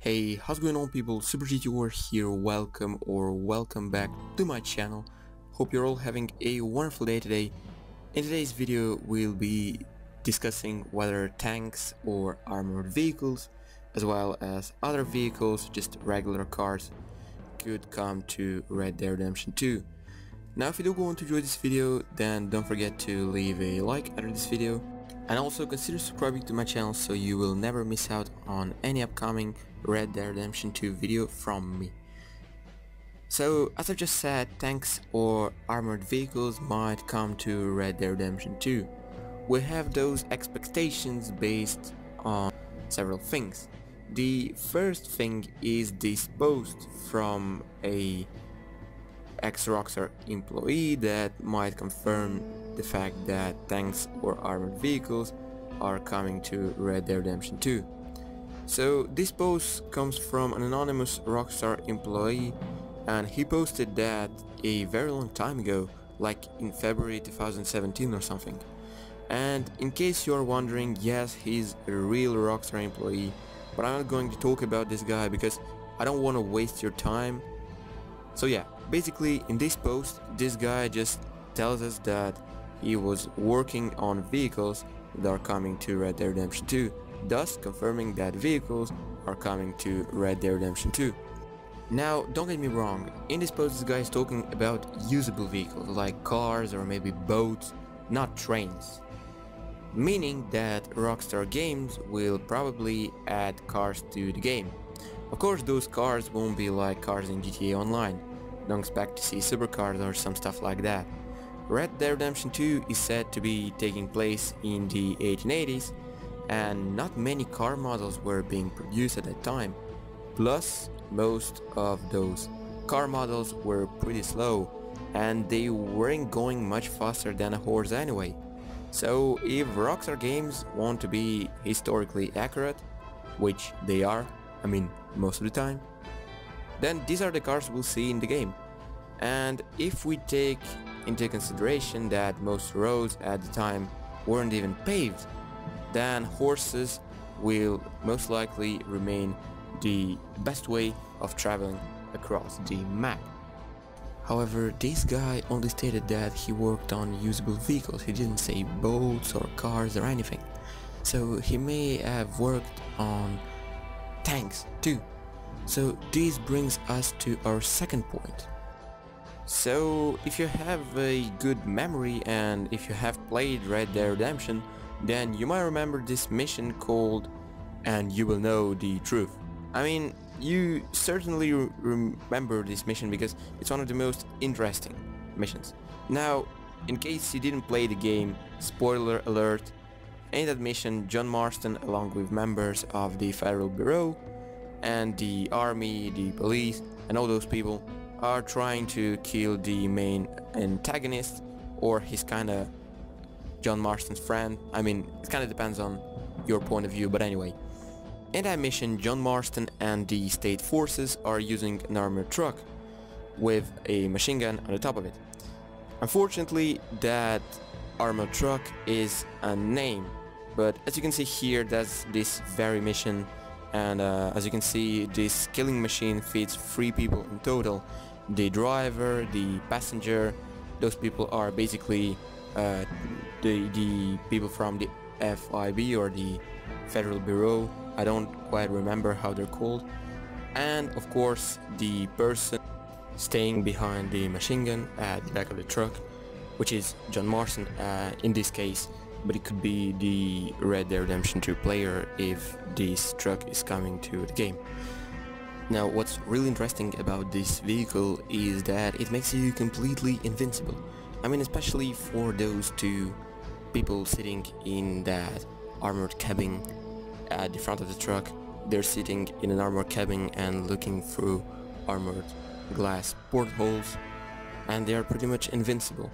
Hey, how's going on people? SUPER-GTOR here, welcome back to my channel. Hope you're all having a wonderful day today. In today's video we'll be discussing whether tanks or armored vehicles, as well as other vehicles, just regular cars, could come to Red Dead Redemption 2. Now if you do go on to enjoy this video, then don't forget to leave a like under this video. And also consider subscribing to my channel so you will never miss out on any upcoming Red Dead Redemption 2 video from me. So as I just said, tanks or armored vehicles might come to Red Dead Redemption 2. We have those expectations based on several things. The first thing is this post from a ex-Rockstar employee that might confirm the fact that tanks or armored vehicles are coming to Red Dead Redemption 2. So this post comes from an anonymous Rockstar employee, and he posted that a very long time ago, like in February 2017 or something. And in case you're wondering, yes, he's a real Rockstar employee, but I'm not going to talk about this guy because I don't want to waste your time. So yeah, basically in this post, this guy just tells us that he was working on vehicles that are coming to Red Dead Redemption 2, thus confirming that vehicles are coming to Red Dead Redemption 2. Now, don't get me wrong, in this post this guy is talking about usable vehicles like cars or maybe boats, not trains. Meaning that Rockstar Games will probably add cars to the game. Of course, those cars won't be like cars in GTA Online. Don't expect to see supercars or some stuff like that. Red Dead Redemption 2 is said to be taking place in the 1880s, and not many car models were being produced at that time. Plus, most of those car models were pretty slow, and they weren't going much faster than a horse anyway. So if Rockstar Games want to be historically accurate, which they are, I mean most of the time, then these are the cars we'll see in the game. And if we take into consideration that most roads at the time weren't even paved, then horses will most likely remain the best way of traveling across the map. However, this guy only stated that he worked on usable vehicles. He didn't say boats or cars or anything. So he may have worked on tanks too. So this brings us to our second point. So if you have a good memory and if you have played Red Dead Redemption, then you might remember this mission called "And You Will Know the Truth." I mean, you certainly remember this mission because it's one of the most interesting missions. Now, in case you didn't play the game, spoiler alert, in that mission John Marston, along with members of the Federal Bureau and the army, the police and all those people, are trying to kill the main antagonist, or he's kinda John Marston's friend. I mean, it kinda depends on your point of view, but anyway. In that mission, John Marston and the state forces are using an armored truck with a machine gun on the top of it. Unfortunately, that armored truck is unnamed, but as you can see here, that's this very mission. And as you can see, this killing machine feeds 3 people in total. The driver, the passenger, those people are basically the people from the FIB or the Federal Bureau. I don't quite remember how they're called. And of course the person staying behind the machine gun at the back of the truck, which is John Marston in this case, but it could be the Red Dead Redemption 2 player if this truck is coming to the game. Now, what's really interesting about this vehicle is that it makes you completely invincible. I mean, especially for those 2 people sitting in that armored cabin at the front of the truck. They're sitting in an armored cabin and looking through armored glass portholes, and they are pretty much invincible.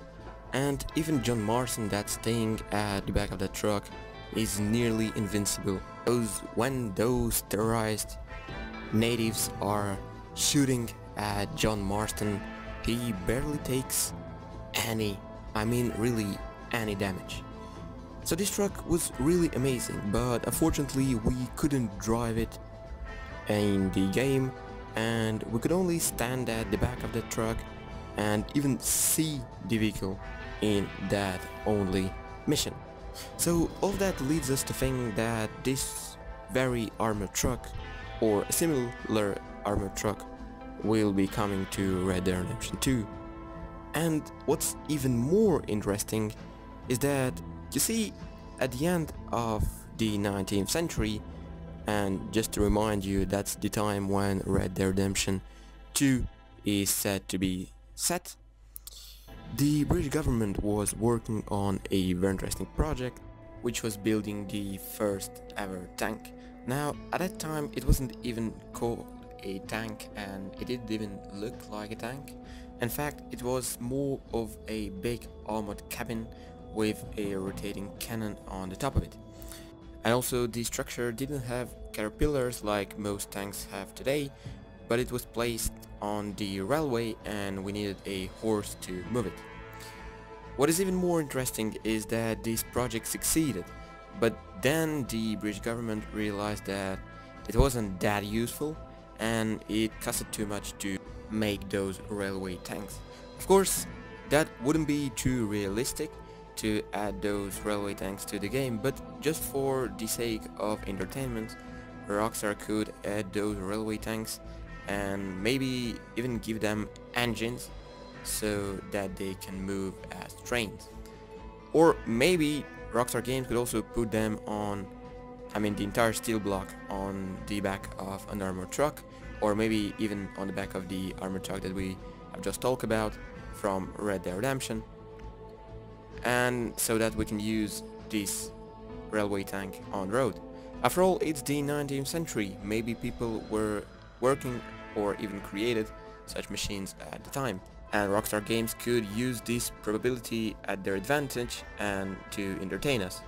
And even John Marston, that's staying at the back of the truck, is nearly invincible. When those terrorized natives are shooting at John Marston, he barely takes any, I mean really any damage. So this truck was really amazing, but unfortunately we couldn't drive it in the game, and we could only stand at the back of the truck and even see the vehicle in that only mission. So all that leads us to think that this very armored truck or a similar armored truck will be coming to Red Dead Redemption 2. And what's even more interesting is that, you see, at the end of the 19th century, and just to remind you, that's the time when Red Dead Redemption 2 is said to be set, the British government was working on a very interesting project, which was building the first ever tank. Now, at that time it wasn't even called a tank, and it didn't even look like a tank. In fact, it was more of a big armored cabin with a rotating cannon on the top of it. And also the structure didn't have caterpillars like most tanks have today, but it was placed on the railway and we needed a horse to move it. What is even more interesting is that this project succeeded, but then the British government realized that it wasn't that useful and it costed too much to make those railway tanks. Of course, that wouldn't be too realistic to add those railway tanks to the game, but just for the sake of entertainment, Rockstar could add those railway tanks and maybe even give them engines so that they can move as trains. Or maybe Rockstar Games could also put them on, the entire steel block on the back of an armored truck, or maybe even on the back of the armored truck that we have just talked about from Red Dead Redemption, and so that we can use this railway tank on the road. After all, it's the 19th century, maybe people were working or even created such machines at the time, and Rockstar Games could use this probability at their advantage and to entertain us.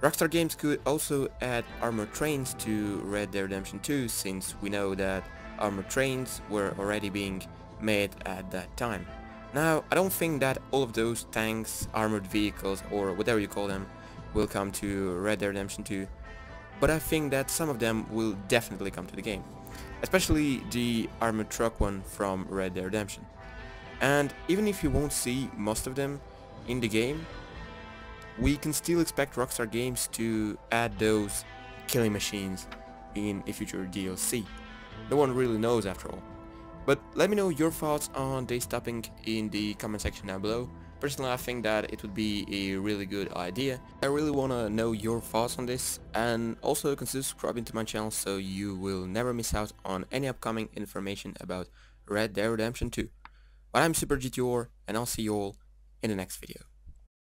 Rockstar Games could also add armored trains to Red Dead Redemption 2, since we know that armored trains were already being made at that time. Now, I don't think that all of those tanks, armored vehicles, or whatever you call them, will come to Red Dead Redemption 2, but I think that some of them will definitely come to the game, especially the armored truck one from Red Dead Redemption. And even if you won't see most of them in the game, we can still expect Rockstar Games to add those killing machines in a future DLC. No one really knows after all. But let me know your thoughts on this topic in the comment section down below. Personally, I think that it would be a really good idea. I really wanna know your thoughts on this, and also consider subscribing to my channel so you will never miss out on any upcoming information about Red Dead Redemption 2. But I'm SUPER-GTOR, and I'll see you all in the next video.